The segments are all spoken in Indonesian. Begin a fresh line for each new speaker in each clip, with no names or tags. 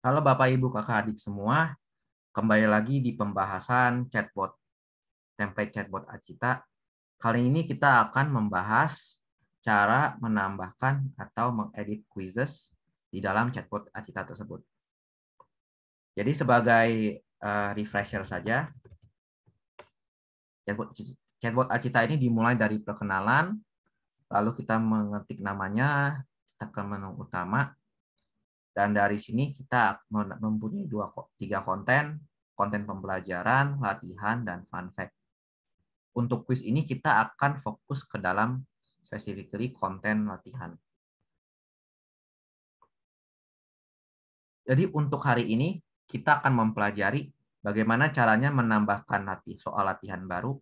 Halo Bapak Ibu Kakak Adik semua, kembali lagi di pembahasan chatbot, template chatbot Acita. Kali ini kita akan membahas cara menambahkan atau mengedit quizzes di dalam chatbot Acita tersebut. Jadi sebagai refresher saja, chatbot Acita ini dimulai dari perkenalan, lalu kita mengetik namanya, kita ke menu utama, dan dari sini kita mempunyai tiga konten, konten pembelajaran, latihan, dan fun fact. Untuk quiz ini kita akan fokus ke dalam specifically konten latihan. Jadi untuk hari ini kita akan mempelajari bagaimana caranya menambahkan soal latihan baru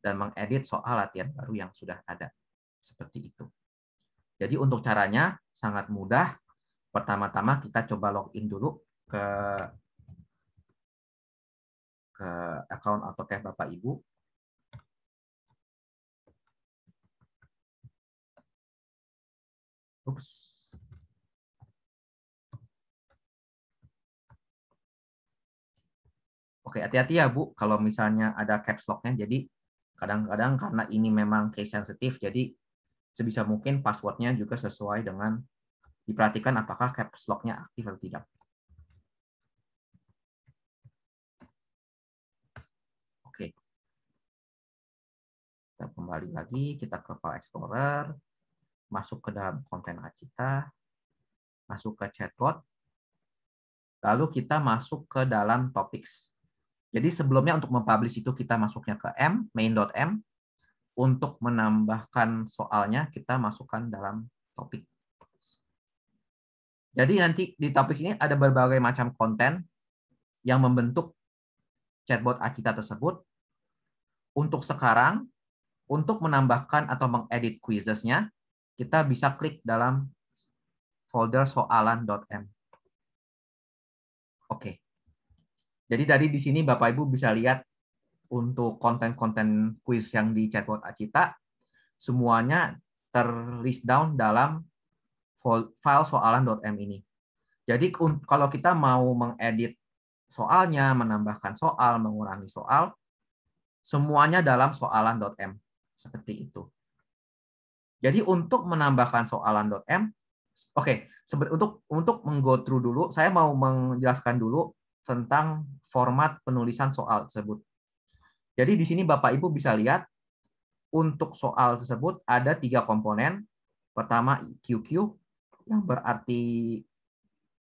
dan mengedit soal latihan baru yang sudah ada. Seperti itu. Jadi untuk caranya sangat mudah. Pertama-tama kita coba login dulu ke account AutoCAD Bapak Ibu. Ups. Oke, hati-hati ya Bu, kalau misalnya ada caps lock-nya. Jadi kadang-kadang karena ini memang case sensitif, jadi sebisa mungkin passwordnya juga sesuai dengan diperhatikan apakah caps lock-nya aktif atau tidak. Oke, kita kembali lagi, kita ke File Explorer, masuk ke dalam konten Acita, masuk ke chatbot, lalu kita masuk ke dalam topics. Jadi sebelumnya untuk mempublish itu kita masuknya ke main.m. Untuk menambahkan soalnya kita masukkan dalam topik. Jadi nanti di topik ini ada berbagai macam konten yang membentuk chatbot Acita tersebut. Untuk sekarang, untuk menambahkan atau mengedit quizzes-nya, kita bisa klik dalam folder soalan.m. Oke. Jadi tadi di sini Bapak Ibu bisa lihat untuk konten-konten quiz yang di chatbot Acita, semuanya terlist down dalam file soalan.m ini. Jadi kalau kita mau mengedit soalnya, menambahkan soal, mengurangi soal, semuanya dalam soalan.m. Seperti itu. Jadi untuk menambahkan soalan.m, oke, untuk meng-go through dulu, saya mau menjelaskan dulu tentang format penulisan soal tersebut. Jadi di sini Bapak Ibu bisa lihat untuk soal tersebut ada 3 komponen. Pertama QQ yang berarti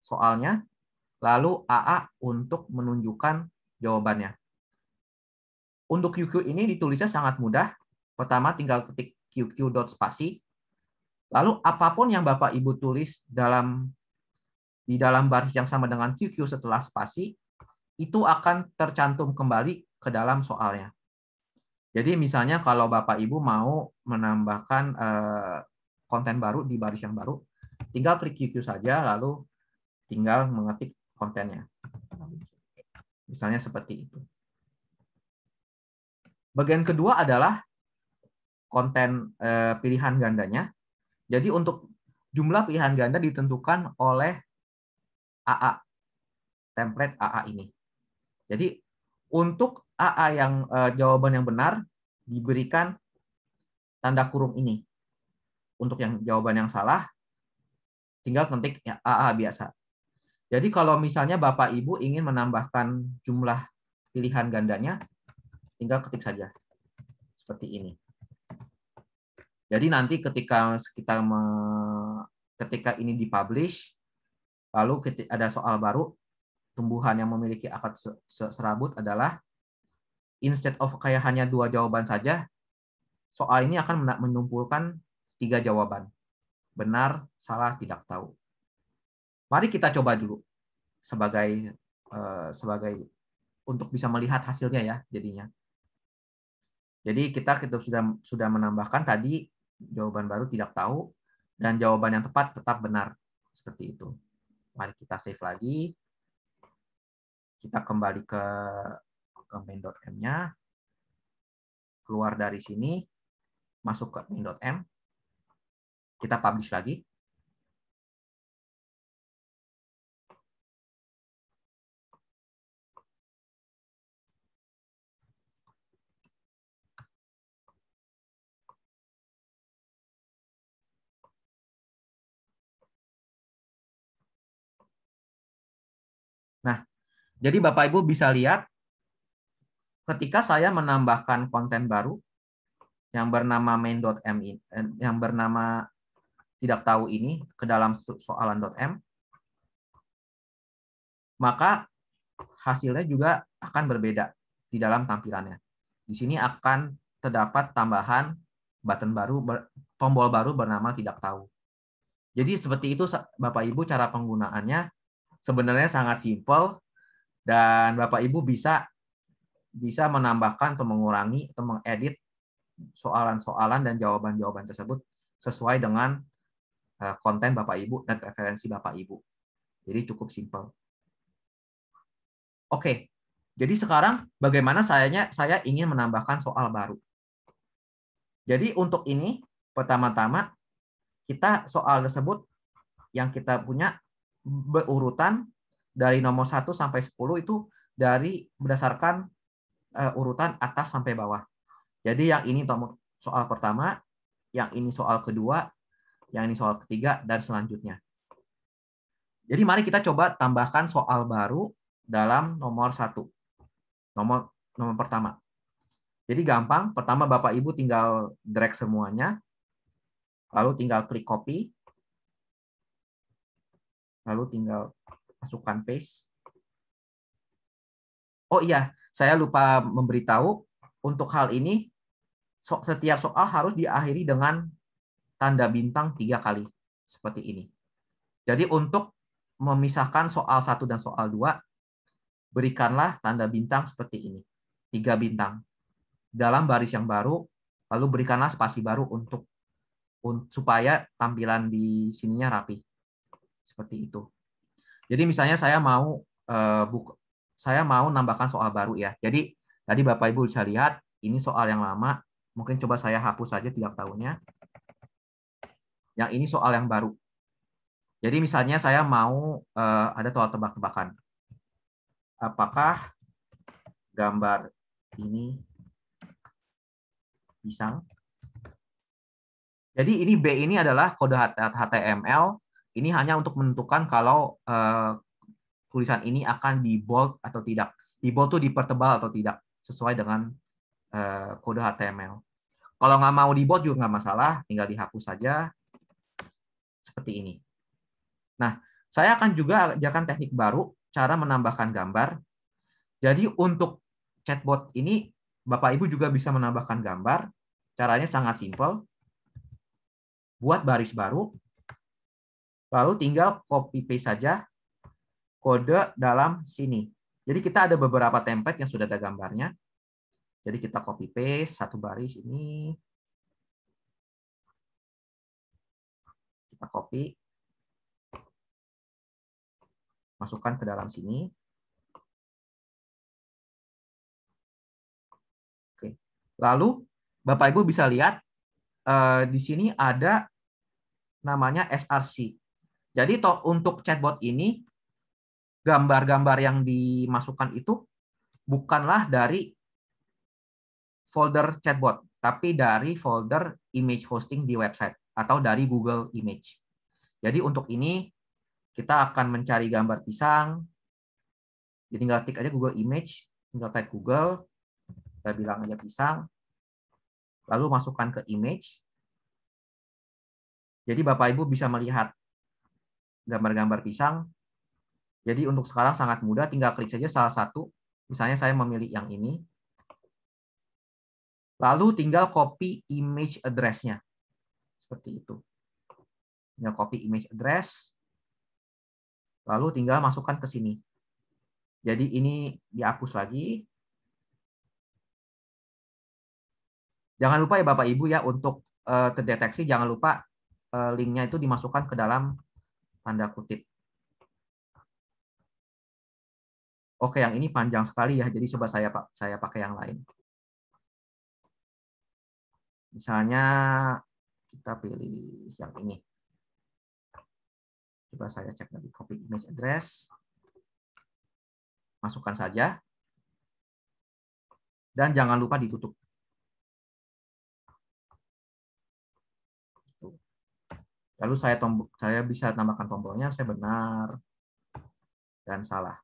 soalnya, lalu AA untuk menunjukkan jawabannya. Untuk QQ ini ditulisnya sangat mudah. Pertama tinggal ketik qq.spasi. Lalu apapun yang Bapak Ibu tulis di dalam baris yang sama dengan QQ setelah spasi, itu akan tercantum kembali ke dalam soalnya. Jadi misalnya kalau Bapak Ibu mau menambahkan konten baru di baris yang baru, tinggal klik QQ saja, lalu tinggal mengetik kontennya. Misalnya seperti itu. Bagian kedua adalah konten pilihan gandanya. Jadi untuk jumlah pilihan ganda ditentukan oleh AA, template AA ini. Jadi untuk AA yang jawaban yang benar diberikan tanda kurung ini. Untuk yang jawaban yang salah tinggal ketik ya, AA biasa. Jadi kalau misalnya Bapak Ibu ingin menambahkan jumlah pilihan gandanya, tinggal ketik saja. Seperti ini. Jadi nanti ketika ini dipublish, lalu ada soal baru, tumbuhan yang memiliki akar serabut adalah instead of kayak hanya 2 jawaban saja, soal ini akan menumpulkan 3 jawaban. Benar, salah, tidak tahu. Mari kita coba dulu sebagai untuk bisa melihat hasilnya ya jadinya. Jadi kita sudah menambahkan tadi jawaban baru tidak tahu dan jawaban yang tepat tetap benar. Seperti itu. Mari kita save lagi. Kita kembali ke main.m-nya. Keluar dari sini, masuk ke main.m. Kita publish lagi. Jadi Bapak Ibu bisa lihat ketika saya menambahkan konten baru yang bernama main.m yang bernama tidak tahu ini ke dalam soalan.m, maka hasilnya juga akan berbeda di dalam tampilannya. Di sini akan terdapat tambahan button baru, tombol baru bernama tidak tahu. Jadi seperti itu Bapak Ibu cara penggunaannya sebenarnya sangat simpel dan Bapak Ibu bisa menambahkan atau mengurangi atau mengedit soalan-soalan dan jawaban-jawaban tersebut sesuai dengan konten Bapak Ibu dan preferensi Bapak Ibu. Jadi cukup simpel. Oke, jadi sekarang bagaimana saya ingin menambahkan soal baru. Jadi untuk ini pertama-tama kita soal tersebut yang kita punya berurutan dari nomor 1 sampai 10 itu berdasarkan urutan atas sampai bawah. Jadi yang ini soal pertama, yang ini soal kedua, yang ini soal ketiga, dan selanjutnya. Jadi mari kita coba tambahkan soal baru dalam nomor 1. Nomor pertama. Jadi gampang, pertama Bapak Ibu tinggal drag semuanya, lalu tinggal klik copy, lalu tinggal masukkan paste. Oh iya, saya lupa memberitahu, untuk hal ini setiap soal harus diakhiri dengan tanda bintang 3 kali, seperti ini. Jadi untuk memisahkan soal 1 dan soal 2, berikanlah tanda bintang seperti ini, 3 bintang. Dalam baris yang baru, lalu berikanlah spasi baru supaya tampilan di sininya rapi. Seperti itu. Jadi misalnya saya mau nambahkan soal baru ya. Jadi tadi Bapak Ibu bisa lihat ini soal yang lama. Mungkin coba saya hapus saja tidak tahunya. Yang ini soal yang baru. Jadi misalnya saya mau ada soal tebak-tebakan. Apakah gambar ini pisang? Jadi ini B ini adalah kode HTML. Ini hanya untuk menentukan kalau tulisan ini akan di bold atau tidak. Di bold itu dipertebal atau tidak sesuai dengan kode HTML. Kalau nggak mau di bold juga nggak masalah, tinggal dihapus saja seperti ini. Nah, saya akan juga ajarkan teknik baru cara menambahkan gambar. Jadi untuk chatbot ini Bapak Ibu juga bisa menambahkan gambar. Caranya sangat simpel. Buat baris baru, lalu tinggal copy paste saja kode dalam sini. Jadi kita ada beberapa template yang sudah ada gambarnya. Jadi kita copy paste satu baris ini. Kita copy. Masukkan ke dalam sini. Oke. Lalu Bapak Ibu bisa lihat di sini ada namanya SRC. Jadi untuk chatbot ini gambar-gambar yang dimasukkan itu bukanlah dari folder chatbot, tapi dari folder image hosting di website atau dari Google Image. Jadi untuk ini kita akan mencari gambar pisang. Jadi tinggal tik aja Google Image, tinggal type Google, kita bilang aja pisang, lalu masukkan ke image. Jadi Bapak Ibu bisa melihat gambar-gambar pisang. Jadi untuk sekarang sangat mudah, tinggal klik saja salah satu. Misalnya saya memilih yang ini. Lalu tinggal copy image address-nya. Seperti itu. Tinggal copy image address. Lalu tinggal masukkan ke sini. Jadi ini dihapus lagi. Jangan lupa ya Bapak Ibu ya, untuk terdeteksi jangan lupa linknya itu dimasukkan ke dalam tanda kutip. Oke, yang ini panjang sekali ya, jadi coba saya pakai yang lain. Misalnya kita pilih yang ini. Coba saya cek lagi copy image address. Masukkan saja. Dan jangan lupa ditutup. Lalu saya bisa tambahkan tombolnya, saya benar dan salah.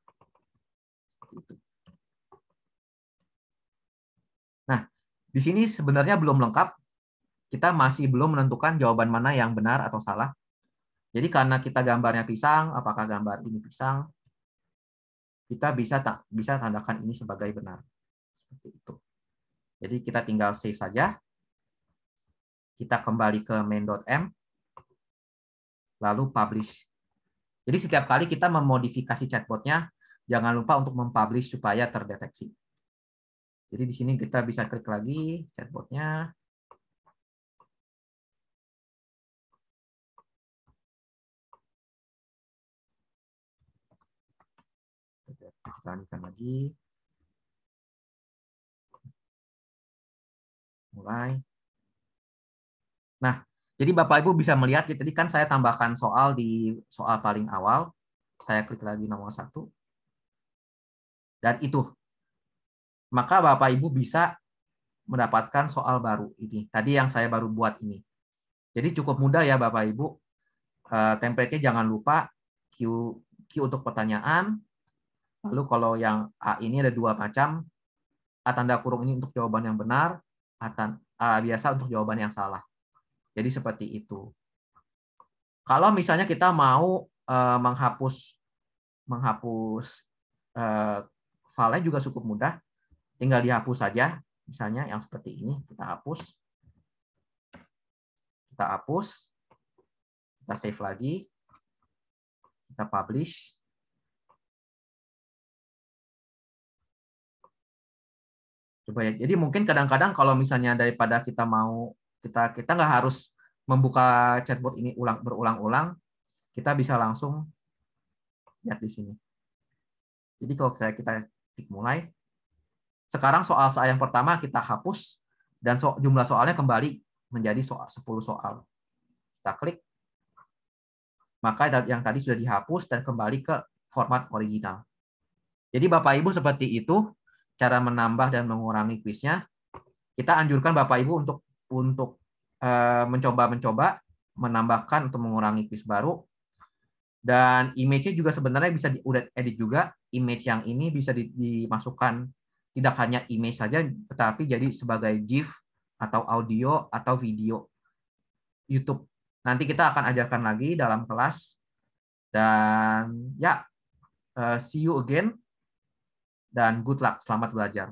Nah, di sini sebenarnya belum lengkap. Kita masih belum menentukan jawaban mana yang benar atau salah. Jadi karena kita gambarnya pisang, apakah gambar ini pisang, kita bisa tandakan ini sebagai benar. Seperti itu. Jadi kita tinggal save saja. Kita kembali ke main.m, lalu publish. Jadi setiap kali kita memodifikasi chatbotnya, jangan lupa untuk mempublish supaya terdeteksi. Jadi di sini kita bisa klik lagi chatbotnya. Kita lanjutkan lagi. Mulai. Nah, jadi Bapak Ibu bisa melihat, tadi kan saya tambahkan soal di soal paling awal. Saya klik lagi nomor 1. Dan itu. Maka Bapak Ibu bisa mendapatkan soal baru ini. Tadi yang saya baru buat ini. Jadi cukup mudah ya Bapak Ibu. Template-nya jangan lupa Q untuk pertanyaan. Lalu kalau yang A ini ada 2 macam. A tanda kurung ini untuk jawaban yang benar, A biasa untuk jawaban yang salah. Jadi seperti itu. Kalau misalnya kita mau menghapus file-nya juga cukup mudah. Tinggal dihapus saja. Misalnya yang seperti ini, kita hapus. Kita save lagi. Kita publish. Coba ya. Jadi mungkin kadang-kadang kalau misalnya daripada kita nggak harus membuka chatbot ini berulang-ulang, kita bisa langsung lihat di sini. Jadi kalau kita klik mulai, sekarang soal saya yang pertama kita hapus dan jumlah soalnya kembali menjadi 10 soal. Kita klik, maka yang tadi sudah dihapus dan kembali ke format original. Jadi Bapak Ibu seperti itu cara menambah dan mengurangi kuisnya. Kita anjurkan Bapak Ibu untuk mencoba menambahkan atau mengurangi kuis baru. Dan image-nya juga sebenarnya bisa udah edit juga. Image yang ini bisa dimasukkan tidak hanya image saja, tetapi jadi sebagai GIF atau audio atau video YouTube. Nanti kita akan ajarkan lagi dalam kelas. Dan ya, see you again. Dan good luck, selamat belajar.